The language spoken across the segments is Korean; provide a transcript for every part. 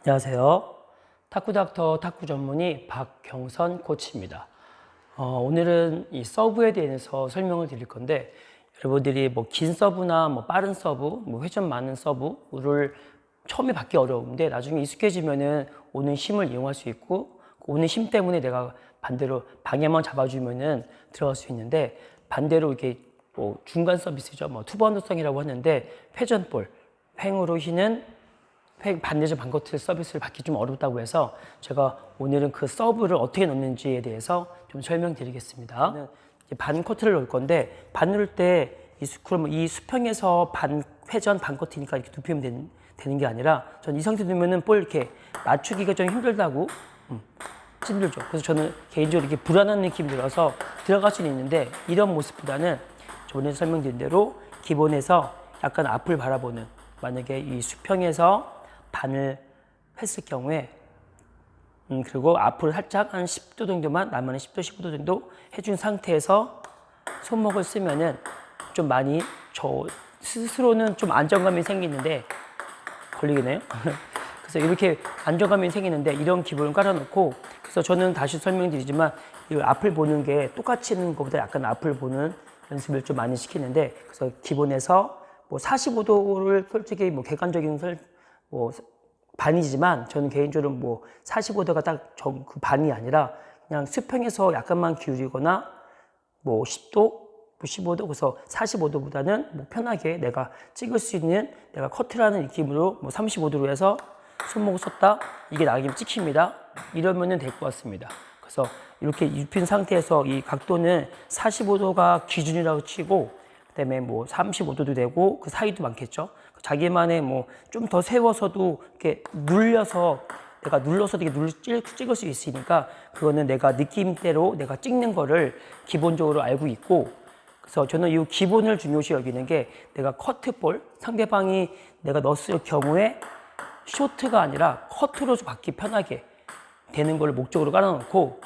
안녕하세요. 탁구닥터 탁구 전문의 박경선 코치입니다. 오늘은 이 서브에 대해서 설명을 드릴 건데, 여러분들이 뭐 긴 서브나 뭐 빠른 서브, 뭐 회전 많은 서브를 처음에 받기 어려운데 나중에 익숙해지면은 오는 힘을 이용할 수 있고, 그 오는 힘 때문에 내가 반대로 방향만 잡아주면은 들어갈 수 있는데, 반대로 이렇게 뭐 중간 서비스죠. 뭐 투바운드성이라고 하는데, 회전볼, 횡으로 휘는 반대쪽 반코트 서비스를 받기 좀 어렵다고 해서 제가 오늘은 그 서브를 어떻게 넣는지에 대해서 좀 설명드리겠습니다. 반코트를 넣을 건데, 반 넣을 때 그럼 이 수평에서 회전 반코트니까 이렇게 눕히면 되는 게 아니라, 전 이 상태 두면은 볼 이렇게 맞추기가 좀 힘들다고 힘들죠. 그래서 저는 개인적으로 이렇게 불안한 느낌이 들어서 들어갈 수는 있는데, 이런 모습보다는 저번에 설명드린 대로 기본에서 약간 앞을 바라보는, 만약에 이 수평에서 반을 했을 경우에 그리고 앞으로 살짝 한 10도 정도만, 나만의 10도 15도 정도 해준 상태에서 손목을 쓰면은 좀 많이, 저 스스로는 좀 안정감이 생기는데, 걸리겠네요. 그래서 이렇게 안정감이 생기는데, 이런 기본을 깔아놓고, 그래서 저는 다시 설명드리지만 이 앞을 보는 게 똑같이 있는 것보다 약간 앞을 보는 연습을 좀 많이 시키는데, 그래서 기본에서 뭐 45도를 솔직히 뭐 객관적인 반이지만, 저는 개인적으로 뭐 45도가 딱 그 반이 아니라 그냥 수평에서 약간만 기울이거나 뭐 10도, 뭐 15도, 그래서 45도보다는 뭐 편하게 내가 찍을 수 있는, 내가 커트라는 느낌으로 뭐 35도로 해서 손목을 썼다, 이게 나가면 찍힙니다. 이러면은 될 것 같습니다. 그래서 이렇게 입힌 상태에서 이 각도는 45도가 기준이라고 치고, 그다음에 뭐 35도도 되고 그 사이도 많겠죠. 자기만의 뭐 좀 더 세워서도 이렇게 내가 눌러서도 이렇게 찍을 수 있으니까, 그거는 내가 느낌대로 내가 찍는 거를 기본적으로 알고 있고, 그래서 저는 이 기본을 중요시 여기는 게, 내가 커트볼, 상대방이 내가 넣었을 경우에 쇼트가 아니라 커트로 받기 편하게 되는 걸 목적으로 깔아놓고,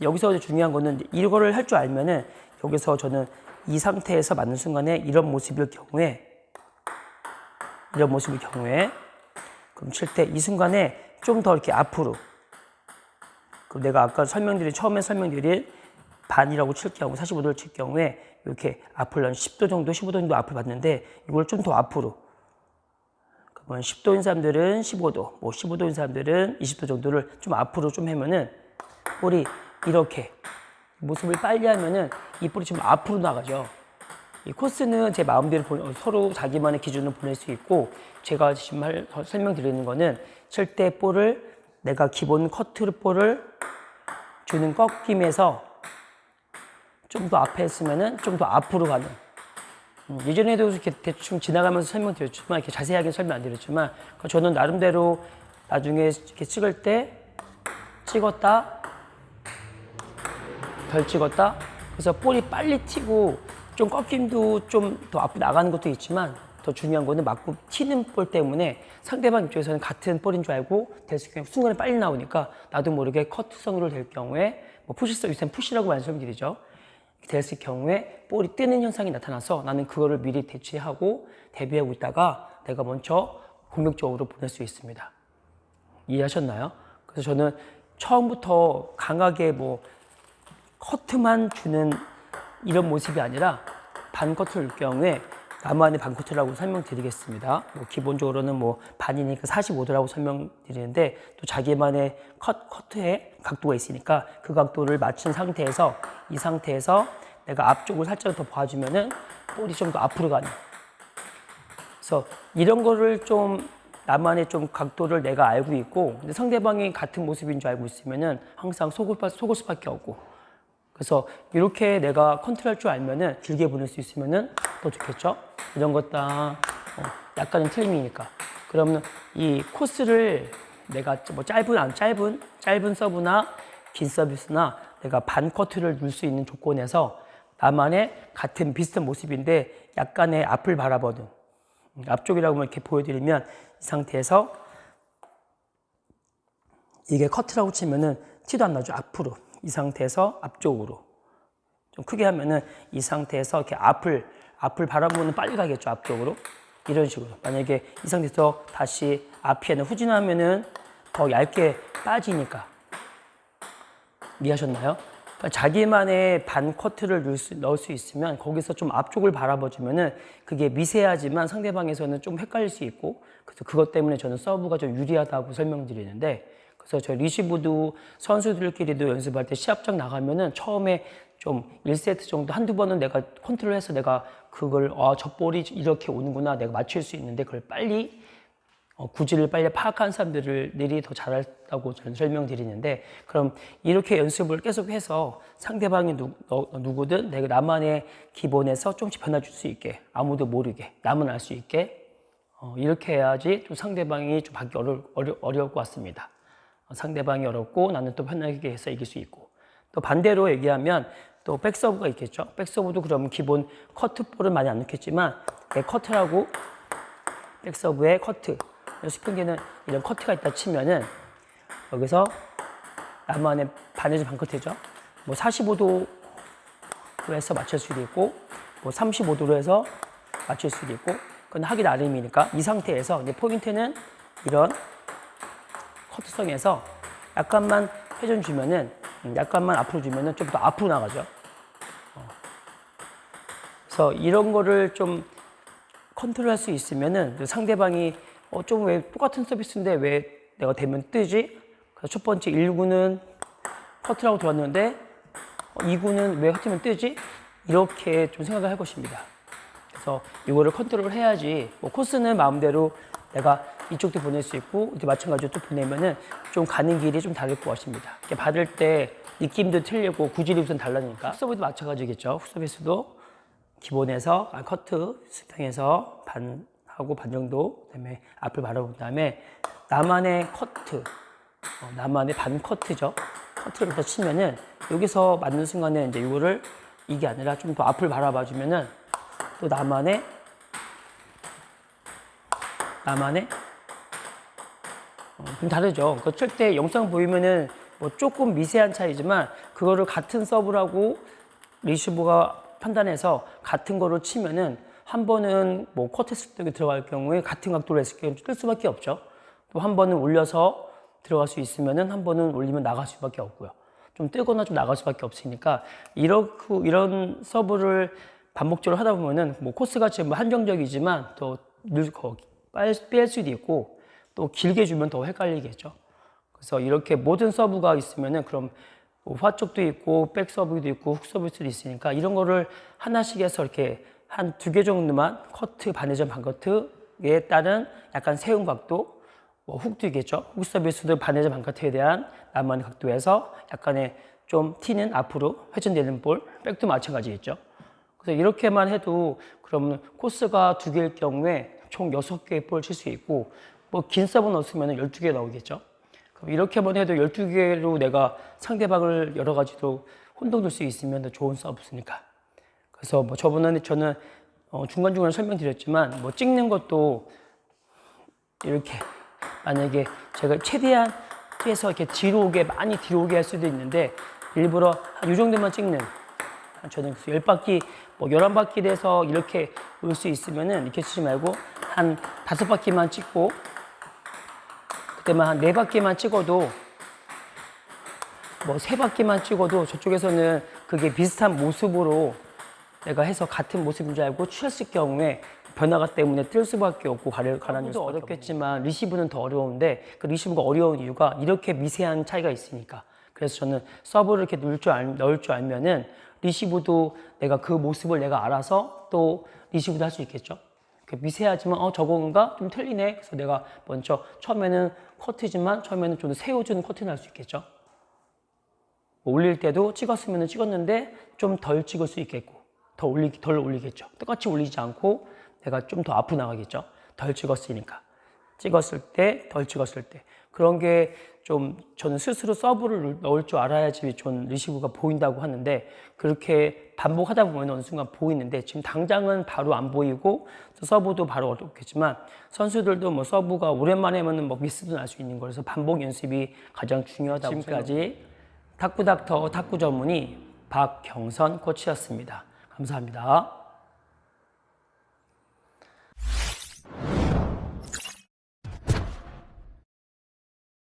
여기서 중요한 거는 이거를 할 줄 알면은, 여기서 저는 이 상태에서 맞는 순간에 이런 모습일 경우에 그럼 칠 때 이 순간에 좀 더 이렇게 앞으로, 그럼 내가 아까 처음에 설명드린 반이라고 칠 경우, 45도를 칠 경우에 이렇게 앞을 한 10도 정도, 15도 정도 앞을 봤는데, 이걸 좀 더 앞으로, 그러면 10도인 사람들은 15도, 뭐 15도인 사람들은 20도 정도를 좀 앞으로 좀 하면은, 볼이 이렇게 모습을 빨리 하면은 이 볼이 좀 앞으로 나가죠. 이 코스는 제 마음대로 서로 자기만의 기준으로 보낼 수 있고, 제가 지금 설명드리는 거는 칠 때 볼을, 내가 기본 커트 볼을 주는 꺾임에서 좀 더 앞에 했으면은 좀 더 앞으로 가는, 예전에도 이렇게 대충 지나가면서 설명드렸지만, 이렇게 자세하게 설명 안 드렸지만, 저는 나름대로 나중에 이렇게 찍을 때 찍었다, 덜 찍었다, 그래서 볼이 빨리 튀고 좀 꺾임도 좀 더 앞으로 나가는 것도 있지만, 더 중요한 거는 맞고 튀는 볼 때문에 상대방 입장에서는 같은 볼인 줄 알고 됐을 경우에 순간에 빨리 나오니까, 나도 모르게 커트성으로 될 경우에 뭐 요새는 푸시라고 말씀드리죠. 됐을 경우에 볼이 뜨는 현상이 나타나서, 나는 그거를 미리 대처하고 대비하고 있다가 내가 먼저 공격적으로 보낼 수 있습니다. 이해하셨나요? 그래서 저는 처음부터 강하게 뭐 커트만 주는 이런 모습이 아니라, 반커트를 경우에 나만의 반커트라고 설명드리겠습니다. 뭐 기본적으로는 뭐 반이니까 45도라고 설명드리는데, 또 자기만의 커트의 각도가 있으니까 그 각도를 맞춘 상태에서, 이 상태에서 내가 앞쪽을 살짝 더 봐주면은 볼이 좀 더 앞으로 가는. 그래서 이런 거를 좀, 나만의 좀 각도를 내가 알고 있고, 근데 상대방이 같은 모습인 줄 알고 있으면은 항상 속을 수밖에 없고, 그래서 이렇게 내가 컨트롤할 줄 알면은 길게 보낼 수 있으면은 더 좋겠죠? 이런 것다 약간은 틀림이니까. 그러면 이 코스를 내가 뭐 짧은 서브나 긴 서비스나 내가 반 커트를 넣을 수 있는 조건에서, 나만의 같은 비슷한 모습인데 약간의 앞을 바라보는, 앞쪽이라고 이렇게 보여드리면, 이 상태에서 이게 커트라고 치면은 티도 안 나죠. 앞으로. 이 상태에서 앞쪽으로. 좀 크게 하면은 이 상태에서 이렇게 앞을 바라보면 빨리 가겠죠. 앞쪽으로. 이런 식으로. 만약에 이 상태에서 다시 앞에는 후진하면은 더 얇게 빠지니까. 이해하셨나요? 그러니까 자기만의 반 커트를 넣을 수 있으면 거기서 좀 앞쪽을 바라봐주면은 그게 미세하지만 상대방에서는 좀 헷갈릴 수 있고, 그래서 그것 때문에 저는 서브가 좀 유리하다고 설명드리는데, 그래서 저희 리시브도 선수들끼리도 연습할 때 시합장 나가면은 처음에 좀 1세트 정도 한두 번은 내가 컨트롤해서 내가 그걸 저 볼이 이렇게 오는구나 내가 맞출 수 있는데, 그걸 빨리 구질을 빨리 파악한 사람들이 더 잘한다고 저는 설명드리는데, 그럼 이렇게 연습을 계속해서 상대방이 누구든 내가 나만의 기본에서 조금씩 변화 줄 수 있게, 아무도 모르게 나만 알 수 있게 이렇게 해야지 또 상대방이 좀 받기 어려울 것 같습니다. 상대방이 어렵고 나는 또 편하게 해서 이길 수 있고, 또 반대로 얘기하면 또 백서브가 있겠죠. 백서브도 그러면 기본 커트볼은 많이 안 넣겠지만 커트라고 백서브에 커트, 쉽은 게는 이런 커트가 있다 치면은 여기서 나만의 반에서 반커트죠. 뭐 45도로 해서 맞출 수도 있고, 뭐 35도로 해서 맞출 수도 있고, 그건 하기 나름이니까 이 상태에서 이제 포인트는 이런 커트성에서 약간만 회전 주면은, 약간만 앞으로 주면은 좀 더 앞으로 나가죠. 그래서 이런 거를 좀 컨트롤할 수 있으면은 상대방이 좀 왜 똑같은 서비스인데 왜 내가 되면 뜨지? 그래서 첫 번째 1구는 커트라고 들었는데 2구는 왜 커트면 뜨지? 이렇게 좀 생각을 할 것입니다. 그래서 이거를 컨트롤 해야지, 뭐 코스는 마음대로 내가 이쪽도 보낼 수 있고 이렇게 마찬가지로 또 보내면은 좀 가는 길이 좀 다를 것 같습니다. 이렇게 받을 때 느낌도 틀리고 구질이 우선 달라지니까. 훅서비스도 마찬가지겠죠. 훅서비스도 기본에서 커트 수평에서 반하고 반 정도, 그다음에 앞을 바라본 다음에 나만의 커트, 나만의 반 커트죠. 커트를 더 치면은 여기서 맞는 순간에 이제 이거를 이게 아니라 좀 더 앞을 바라봐 주면은 또 나만의 좀 다르죠. 그거 칠 때 영상 보이면은 뭐 조금 미세한 차이지만 그거를 같은 서브라고 리시브가 판단해서 같은 거를 치면은 한 번은 뭐 커트 스텝이 들어갈 경우에 같은 각도로 했을 경우에 뜰 수밖에 없죠. 또 한 번은 올려서 들어갈 수 있으면은 한 번은 올리면 나갈 수밖에 없고요. 좀 뜨거나 좀 나갈 수밖에 없으니까 이런 서브를 반복적으로 하다 보면은 뭐 코스가 지금 한정적이지만 또 뺄 수도 있고 또 길게 주면 더 헷갈리겠죠. 그래서 이렇게 모든 서브가 있으면은 그럼 화 쪽도 있고 백 서브도 있고 훅 서브도 있으니까 이런 거를 하나씩 해서 이렇게 한 2개 정도만 커트, 반회전, 반커트에 따른 약간 세운 각도, 뭐 훅도 있겠죠. 훅 서비스도 반회전, 반커트에 대한 나만의 각도에서 약간의 좀 튀는 앞으로 회전되는 볼, 백도 마찬가지겠죠. 그래서 이렇게만 해도 그러면 코스가 2개일 경우에 총 6개의 볼 칠 수 있고, 뭐 긴 서브 넣었으면 12개 나오겠죠. 그럼 이렇게만 해도 12개로 내가 상대방을 여러 가지로 혼동 줄 수 있으면 더 좋은 서브스니까. 그래서 뭐 저는 중간중간 설명드렸지만 뭐 찍는 것도 이렇게 만약에 제가 최대한 해서 이렇게 많이 뒤로 오게 할 수도 있는데 일부러 한 이 정도만 찍는, 저는 10바퀴, 뭐 11바퀴 돼서 이렇게 올 수 있으면은 이렇게 치지 말고 한 5바퀴만 찍고, 그때만 한 4바퀴만 찍어도, 뭐 3바퀴만 찍어도 저쪽에서는 그게 비슷한 모습으로 내가 해서 같은 모습인 줄 알고 취했을 경우에 변화가 때문에 뜰 수밖에 없고 가라앉을 수밖에 어렵겠지만 리시브는 더 어려운데, 그 리시브가 어려운 이유가 이렇게 미세한 차이가 있으니까. 그래서 저는 서브를 이렇게 넣을 줄 알면은 리시브도 내가 그 모습을 내가 알아서 또 리시브도 할 수 있겠죠. 미세하지만 저건가 좀 틀리네. 그래서 내가 먼저 처음에는 커트지만 처음에는 좀 세워주는 커트는 할 수 있겠죠. 뭐 올릴 때도 찍었으면 찍었는데 좀 덜 찍을 수 있겠고 덜 올리겠죠. 똑같이 올리지 않고 내가 좀 더 앞으로 나가겠죠. 덜 찍었으니까. 찍었을 때, 덜 찍었을 때. 그런 게 좀 저는 스스로 서브를 넣을 줄 알아야지 전 리시브가 보인다고 하는데, 그렇게 반복하다 보면 어느 순간 보이는데 지금 당장은 바로 안 보이고 서브도 바로 어렵겠지만 선수들도 뭐 서브가 오랜만에 하면 뭐 미스도 날 수 있는 거라서 반복 연습이 가장 중요하다고. 지금까지 탁구닥터 탁구 전문의 박경선 코치였습니다. 감사합니다.